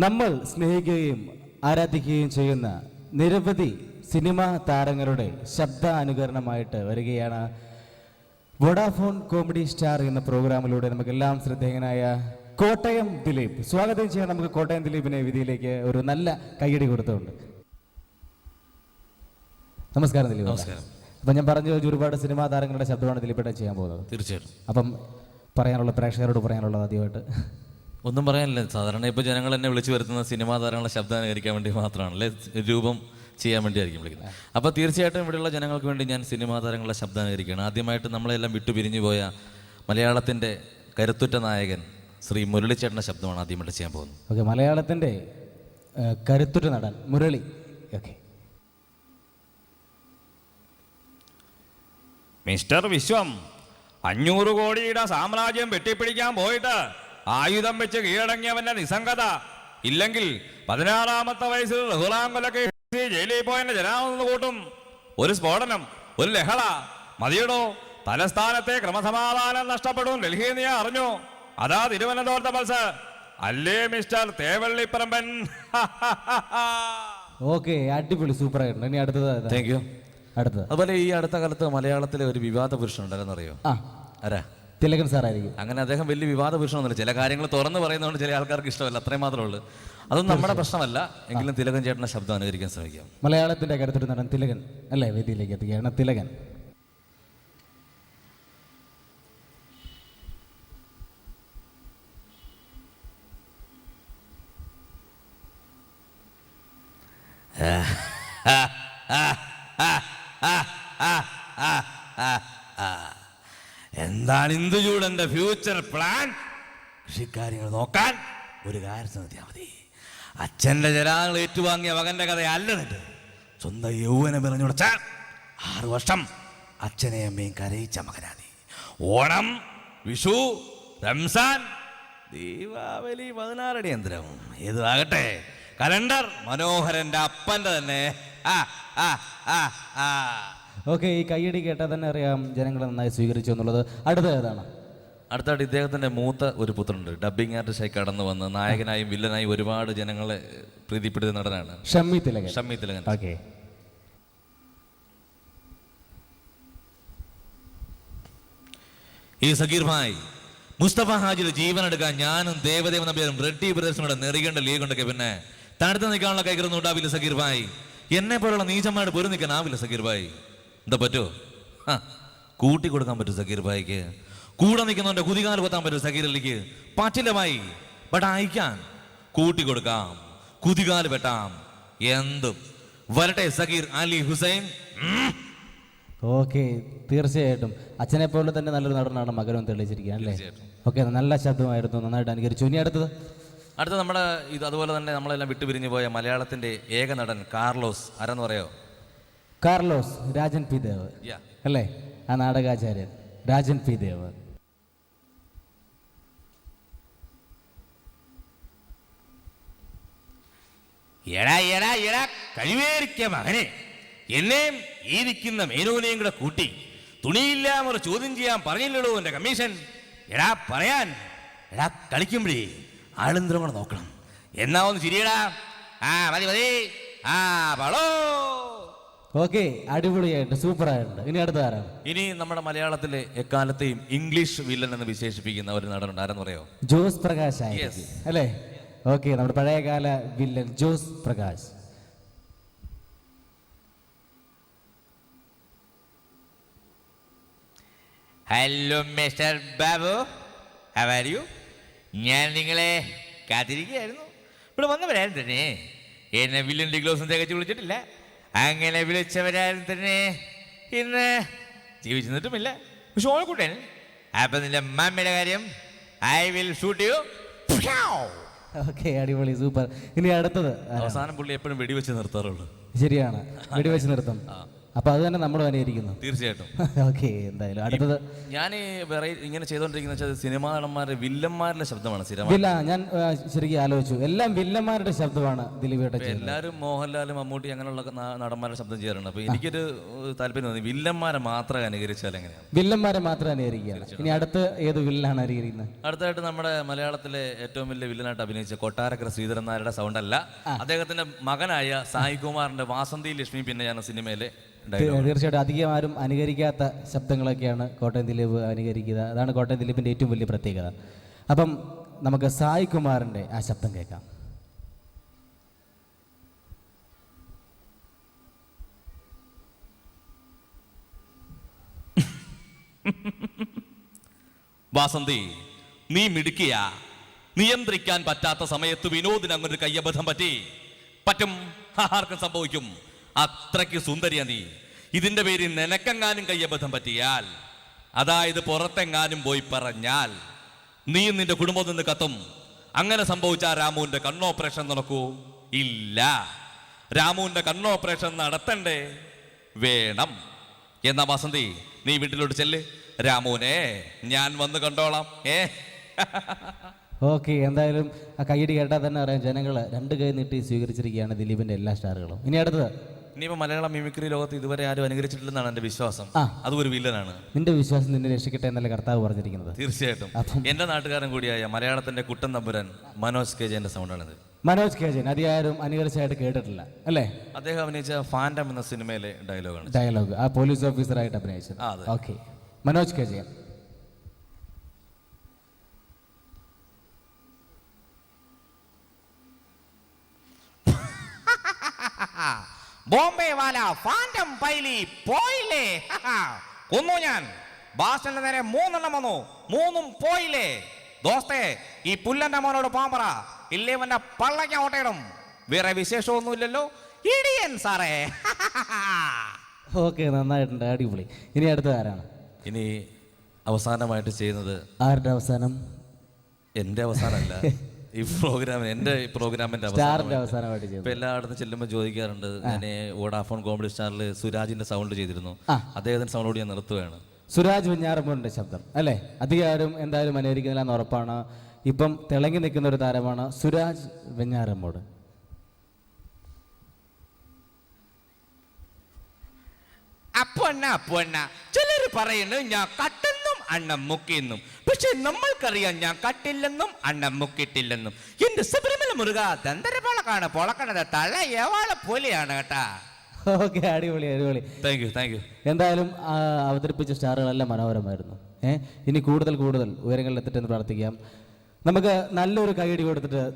നമ്മൾ സ്നേഹിക്കുകയും ആരാധിക്കുകയും ചെയ്യുന്ന നിരവധി സിനിമാ താരങ്ങളുടെ ശബ്ദാനുകരണമായിട്ട് വരികയാണ് വോഡാഫോൺ കോമഡി സ്റ്റാർ എന്ന പ്രോഗ്രാമിലൂടെ നമുക്കെല്ലാം ശ്രദ്ധേയനായ കോട്ടയം ദിലീപ്. സ്വാഗതം ചെയ്യാൻ നമുക്ക് കോട്ടയം ദിലീപിനെ വേദിയിലേക്ക് ഒരു നല്ല കയ്യടി കൊടുത്തുകൊണ്ട്. നമസ്കാരം ദിലീപ്. നമസ്കാരം. അപ്പം ഞാൻ പറഞ്ഞു ഒരുപാട് സിനിമാ താരങ്ങളുടെ ശബ്ദമാണ് ദിലീപേട്ടൻ ചെയ്യാൻ പോകുന്നത്. തീർച്ചയായിട്ടും. അപ്പം പറയാനുള്ള പ്രേക്ഷകരോട് പറയാനുള്ളത് ആദ്യമായിട്ട് ഒന്നും പറയാനില്ല. സാധാരണ ഇപ്പോൾ ജനങ്ങൾ എന്നെ വിളിച്ചു വരുത്തുന്ന സിനിമാ താരങ്ങളെ ശബ്ദം അനുകരിക്കാൻ വേണ്ടി മാത്രമാണ്, അല്ലെ രൂപം ചെയ്യാൻ വേണ്ടിയായിരിക്കും വിളിക്കുന്നത്. അപ്പോൾ തീർച്ചയായിട്ടും ഇവിടെയുള്ള ജനങ്ങൾക്ക് വേണ്ടി ഞാൻ സിനിമാ താരങ്ങളുടെ ശബ്ദം അനുകരിക്കുകയാണ്. ആദ്യമായിട്ട് നമ്മളെല്ലാം വിട്ടുപിരിഞ്ഞു പോയ മലയാളത്തിൻ്റെ കരുത്തുറ്റ നായകൻ ശ്രീ മുരളിച്ചേട്ടൻ്റെ ശബ്ദമാണ് ആദ്യമായിട്ട് ചെയ്യാൻ പോകുന്നത്. ഓക്കെ, മലയാളത്തിൻ്റെ കരുത്തുറ്റ നടൻ മുരളി. ഓക്കെ. മിസ്റ്റർ വിശ്വം, 500 കോടിയുടെ സാമ്രാജ്യം വെട്ടിപ്പിടിക്കാൻ പോയിട്ട് ആയുധം വെച്ച് കീഴടങ്ങിയവന്റെ നിസ്സംഗത ഇല്ലെങ്കിൽ 16-ാമത്തെ വയസ്സിൽ റഹുലാങ്കൊലൊക്കെ ജയിലിൽ പോയതിന്റെ ജനാവെന്ന് കൂട്ടും. ഒരു സ്ഫോടനം, ഒരു ലഹള മതിയടോ. തലസ്ഥാനത്തെ ക്രമസമാധാനം നഷ്ടപ്പെടും ഡൽഹിയിൽ നീ അറിഞ്ഞു. അതാ തിരുവനന്തപുരത്തെ പൾസ് അല്ലേ മിസ്റ്റർ തേവള്ളിപ്പറമ്പൻ. ഓക്കെ, അടിപൊളി, സൂപ്പർ ആയിട്ടുണ്ട്. ഇനി അടുത്തത് താങ്ക് യു. അടുത്തത് അതുപോലെ ഈ അടുത്ത കാലത്ത് മലയാളത്തിലെ ഒരു വിവാദ പുരുഷനുണ്ടായിരുന്നു, അറിയോ? ആരാ? തിലകൻ സാറായിരിക്കും. അങ്ങനെ അദ്ദേഹം വലിയ വിവാദ പുരുഷനൊന്നുമില്ല. ചില കാര്യങ്ങൾ തുറന്നു പറയുന്നതുകൊണ്ട് ചില ആൾക്കാർക്ക് ഇഷ്ടമല്ല, അത്രയും മാത്രമേ ഉള്ളൂ. അതൊന്നും നമ്മുടെ പ്രശ്നമല്ല. എങ്കിലും തിലകൻ ചേട്ടൻ്റെ ശബ്ദം അനുകരിക്കാൻ ശ്രമിക്കാം. മലയാളത്തിന്റെ കരുത്തുറ്റ നടൻ തിലകൻ അല്ലേ വേദിയിലേക്ക് എത്തുകയാണ്. തിലകൻ. എന്താണ് ഇന്ദുചൂടന്റെ ഫ്യൂച്ചർ പ്ലാൻ? കൃഷിക്കാര്യങ്ങൾ നോക്കാൻ ഒരു കാര്യം ശ്രദ്ധിച്ചാൽ മതി. അച്ഛൻ്റെ ജനാങ്ങൾ ഏറ്റുവാങ്ങിയ മകന്റെ കഥയല്ലെന്നിട്ട് സ്വന്തം യൗവനം പറഞ്ഞുടച്ച 6 വർഷം അച്ഛനെയും അമ്മയും കരയിച്ച മകനാണ്. ഓണം, വിഷു, റംസാൻ, ദീപാവലി, 16 അടി യന്ത്രം ഏതാകട്ടെ കലണ്ടർ മനോഹരന്റെ അപ്പന്റെ തന്നെ. ഓക്കെ, ഈ കയ്യടി കേട്ടാൽ തന്നെ അറിയാം ജനങ്ങൾ നന്നായി സ്വീകരിച്ചു എന്നുള്ളത്. അടുത്ത ഏതാണ്? അടുത്തായിട്ട് ഇദ്ദേഹത്തിൻ്റെ മൂത്ത ഒരു പുത്രനുണ്ട്. ഡബ്ബിംഗ് ആർട്ടിസ്റ്റായി കടന്നു വന്ന് നായകനായും വില്ലനായും ഒരുപാട് ജനങ്ങളെ പ്രീതിപ്പെടുത്തിയ നടനാണ് ഷമ്മി തിലകൻ. ഷമ്മി തിലകൻ. ഓക്കെ. ഈ സഗീർ ഭായ്, മുസ്തഫ ഹാജിയുടെ ജീവനെടുക്കാൻ ഞാനും ദേവദേവ നബിയും റെഡ്ഡി ബ്രദേഴ്സിനോട് നെറികേണ്ട ലീഗ് ഉണ്ടൊക്കെ പിന്നെ തണുത്ത് നിൽക്കാനുള്ള കൈകളൊന്നും ഉണ്ടാവില്ല സഗീർ ഭായ്. എന്നെ പോലുള്ള നീചന്മാരുടെ പൊരു നിൽക്കാനാവില്ല സഗീർ ഭായ്. എന്താ പറ്റുമോ? കൂട്ടി കൊടുക്കാൻ പറ്റും സഗീർ ഭായിക്ക്. കൂടെ നിൽക്കുന്നവന്റെ കുതികാൽ കൊത്താൻ പറ്റും സഗീർ അലിക്ക് പറ്റില്ല ഭായി. ബട്ട് അയക്കാൻ കൂട്ടി കൊടുക്കാം, കുതികാൽ വെട്ടാം, എന്തും വരട്ടെ സഗീർ അലി ഹുസൈൻ. ഓക്കെ, തീർച്ചയായിട്ടും അച്ഛനെ പോലെ തന്നെ നല്ലൊരു നടനാണ് മകനും തെളിയിച്ചിരിക്കുക അല്ലേ? ഓക്കെ, നല്ല ശബ്ദമായിരുന്നു, നന്നായിട്ട് അനുകരിച്ചു. ഇനി അടുത്തത് നമ്മുടെ ഇത് അതുപോലെ തന്നെ നമ്മളെല്ലാം വിട്ടുപിരിഞ്ഞു പോയ മലയാളത്തിന്റെ ഏക നടൻ കാർലോസ്. ആരാന്ന് പറയോ? കാർലോസ് രാജൻ പി ദേവ് അല്ലേ? ആ നാടകാചാര്യൻ രാജൻ പി ദേവ്. എടാ എടാ എടാ കഴിവേറിക്ക മകനെ, എന്നെയും ഈരിക്കുന്ന മേനോനെയും കൂടെ കൂട്ടി തുണിയില്ലാമൊരു ചോദ്യം ചെയ്യാൻ പറഞ്ഞില്ലടോ എന്റെ കമ്മീഷൻ. എടാ പറയാൻ, എടാ കളിക്കുമ്പോഴേ ആളെന്തരം കൂടെ നോക്കണം. എന്നാ ഒന്ന് ചിരിയടാ. മതി മതി. വളോ. ഓക്കെ, അടിപൊളിയായിട്ട്, സൂപ്പർ ആയിട്ടുണ്ട്. ഇനി അടുത്ത ആരാണ്? ഇനി നമ്മുടെ മലയാളത്തിലെ എക്കാലത്തെയും ഇംഗ്ലീഷ് വില്ലൻ എന്ന് വിശേഷിപ്പിക്കുന്ന ഒരു നടനുണ്ട്. ആരെന്ന് പറയോ? ജോസ് പ്രകാശ് അല്ലേ? ഓക്കെ, നമ്മുടെ പഴയകാല villain Jose Prakash. Hello mister Babu, how are you? ഞാൻ നിങ്ങളെ കാത്തിരിക്കുകയായിരുന്നു. ഇവിടെ വന്നവരാരും തന്നെ എന്നെ വില്ലൻ ഡിഗ്ലോസും തികച്ച് വിളിച്ചിട്ടില്ല. അങ്ങനെ വിളിച്ചവരാരും തന്നെ ഇന്ന് ജീവിച്ചു നിന്നിട്ടുമില്ല. പക്ഷെ ഓൾക്കൂട്ടൻ, അപ്പൊ നിന്റെ മമ്മിയുടെ കാര്യം I will shoot U. Okay, അടിപൊളി, സൂപ്പർ. ഇനി അടുത്തത് അവസാനം പുള്ളി എപ്പോഴും വെടിവെച്ച് നിർത്താറുള്ളൂ. ശരിയാണ്, വെടിവെച്ച് നിർത്തും. അപ്പൊ അത് തന്നെ നമ്മളും അനുകരിക്കുന്നു. തീർച്ചയായിട്ടും. ഓക്കെ, എന്തായാലും അടുത്തത്. ഞാൻ ഇങ്ങനെ ചെയ്തോണ്ടിരിക്കുന്ന സിനിമാ നടന്മാരുടെ വില്ലന്മാരുടെ ശബ്ദമാണ് സ്ഥിരമായി. വില്ല, ഞാൻ ശരിക്കും ആലോചിച്ചു, എല്ലാം വില്ലന്മാരുടെ ശബ്ദമാണ് ദിലീപേട്ട. എല്ലാവരും മോഹൻലാലും മമ്മൂട്ടി അങ്ങനെയുള്ള നടന്മാരുടെ ശബ്ദം ചെയ്യാറുണ്ട്. അപ്പൊ എനിക്കൊരു താല്പര്യം തോന്നി, വില്ലന്മാരെ മാത്രം അനുകരിച്ചാൽ എങ്ങനെയാണ്? വില്ലന്മാരെ മാത്രം അനുകരിക്കുകയാണ്. ഇനി അടുത്ത് ഏത് വില്ലാണ് അനുകരിക്കുന്നത്? അടുത്തായിട്ട് നമ്മുടെ മലയാളത്തിലെ ഏറ്റവും വലിയ വില്ലനായിട്ട് അഭിനയിച്ച കൊട്ടാരക്കര ശ്രീധരൻ നായരുടെ സൗണ്ട് അല്ല, അദ്ദേഹത്തിന്റെ മകനായ സായി കുമാറിന്റെ വാസന്തി ലക്ഷ്മി പിന്നെ ഞാൻ സിനിമയിലെ തീർച്ചയായിട്ടും അധികം ആരും അനുകരിക്കാത്ത ശബ്ദങ്ങളൊക്കെയാണ് കോട്ടയം ദിലീപ് അനുകരിക്കുക. അതാണ് കോട്ടയം ദിലീപിന്റെ ഏറ്റവും വലിയ പ്രത്യേകത. അപ്പം നമുക്ക് സായി കുമാറിന്റെ ആ ശബ്ദം കേൾക്കാം. വാസന്തി, നീ മിടുക്കിയ, നിയന്ത്രിക്കാൻ പറ്റാത്ത സമയത്ത് വിനോദിന് അങ്ങൊരു കയ്യബദ്ധം പറ്റും. ആർക്കും സംഭവിക്കും. അത്രയ്ക്ക് സുന്ദരിയ നീ. ഇതിന്റെ പേരിൽ നിനക്കെങ്ങാനും കയ്യബദ്ധം പറ്റിയാൽ, അതായത് പുറത്തെങ്ങാനും പോയി പറഞ്ഞാൽ, നീയും നിന്റെ കുടുംബം നിന്ന് കത്തും. അങ്ങനെ സംഭവിച്ചാൽ രാമുവിന്റെ കണ്ണോപ്പറേഷൻ നടക്കൂ? ഇല്ല. രാമുവിന്റെ കണ്ണോപ്പറേഷൻ നടത്തണ്ടേ? വേണം. എന്നാ വാസന്തി, നീ വീട്ടിലോട്ട് ചെല്ല്. രാമുവിനെ ഞാൻ വന്ന് കണ്ടോളാം. ഓക്കെ, എന്തായാലും ആ കൈയടി കേട്ടാൽ തന്നെ അറിയാം, ജനങ്ങൾ രണ്ട് കൈ നീട്ടി സ്വീകരിച്ചിരിക്കുകയാണ് ദിലീപിന്റെ എല്ലാ സ്റ്റാറുകളും. ഇനി അടുത്തത്. ഇനിയിപ്പോ മലയാളം മിമിക്രി ലോകത്ത് ഇതുവരെ ആരും അനുകരിച്ചിട്ടില്ലെന്നാണ് എന്റെ വിശ്വാസം. അതൊരു വില്ലനാണ്. നിന്റെ വിശ്വാസം നിന്നെ രക്ഷിക്കട്ടെ എന്നല്ലേ കർത്താവ് പറഞ്ഞിരിക്കുന്നത്? തീർച്ചയായിട്ടും. എന്റെ നാട്ടുകാരൻ കൂടിയായ മലയാളത്തിന്റെ കുട്ടൻ തമ്പുരാൻ മനോജ് കെ ജെന്റെ സൗണ്ടാണിത്. മനോജ് കെ ജെൻ അധികാരം അനുകരിച്ചായിട്ട് കേട്ടിട്ടില്ല അല്ലേ? അദ്ദേഹം അഭിനയിച്ച ഫാൻഡം എന്ന സിനിമയിലെ ഡയലോഗാണ്. ഡയലോഗ് ആ പോലീസ് ഓഫീസറായിട്ട് അഭിനയിച്ചത്. Okay, Manoj K Jayan. ബോംബെ വാല ഫാൻഡം പൈലി പോയില്ലേ? കൊന്നു ഞാൻ. ബാസിന്റെ നേരെ 3 എണ്ണം വന്നു, 3ഉം പോയില്ലേ? ദോസ്തേ, ഈ പുല്ലന്റെ മോനോട് പാമ്പറ, ഇല്ലേവന്റെ പള്ളയ്ക്ക് ഓട്ടയിടും. വേറെ വിശേഷമൊന്നുമില്ലല്ലോ ഇടിയൻ സാറേ. ഓക്കെ, നന്നായിട്ടുണ്ട്, അടിപൊളി. ഇനി അടുത്ത ആരാണ്? ഇനി അവസാനമായിട്ട് ചെയ്യുന്നത്. ആരുടെ അവസാനം? എന്റെ അവസാനമല്ല, ഈ പ്രോഗ്രാമിന്, എന്റെ പ്രോഗ്രാമിന്റെ അവസാനമായിട്ട് ഇപ്പൊ എല്ലായിടത്തും ചെല്ലുമ്പോൾ ചോദിക്കാറുണ്ട്. ഞാൻ വോഡാഫോൺ കോമഡി സ്റ്റാറിൽ സുരാജിന്റെ സൗണ്ട് ചെയ്തിരുന്നു. അദ്ദേഹത്തിന്റെ സൗണ്ടോട് ഞാൻ നിർത്തുകയാണ്. സുരാജ് വെഞ്ഞാറമ്മൂടിന്റെ ശബ്ദം അല്ലേ? അധികാരം എന്തായാലും അനുകരിക്കുന്നില്ല എന്ന് ഉറപ്പാണ്. ഇപ്പം തിളങ്ങി നിൽക്കുന്ന ഒരു താരമാണ് സുരാജ് വെഞ്ഞാറമ്മൂട്. അപ്പൊന്ന ചിലര് പറയുന്നു ഞാൻ കട്ടെന്നും അണ്ണം മുക്കിയെന്നും. പക്ഷെ നമ്മൾക്കറിയാം ഞാൻ കട്ടില്ലെന്നും അണ്ണം മുക്കിയിട്ടില്ലെന്നും. എന്റെ സുബ്രഹ്മണ്യ മുരുക ദന്തരപ്പൊളക്കാണ് പൊളക്കണത്, തല ഏവാള പോലെയാണ് കേട്ടാ. ഓക്കെ, അടിപൊളി അടിപൊളി. Thank you. എന്തായാലും അവതരിപ്പിച്ച സ്റ്റാറുകളെല്ലാം മനോഹരമായിരുന്നു. ഇനി കൂടുതൽ ഉയരങ്ങളിൽ എത്തിട്ടെന്ന് പ്രാർത്ഥിക്കാം. നമുക്ക് നല്ലൊരു കൈയടി കൊടുത്തിട്ട്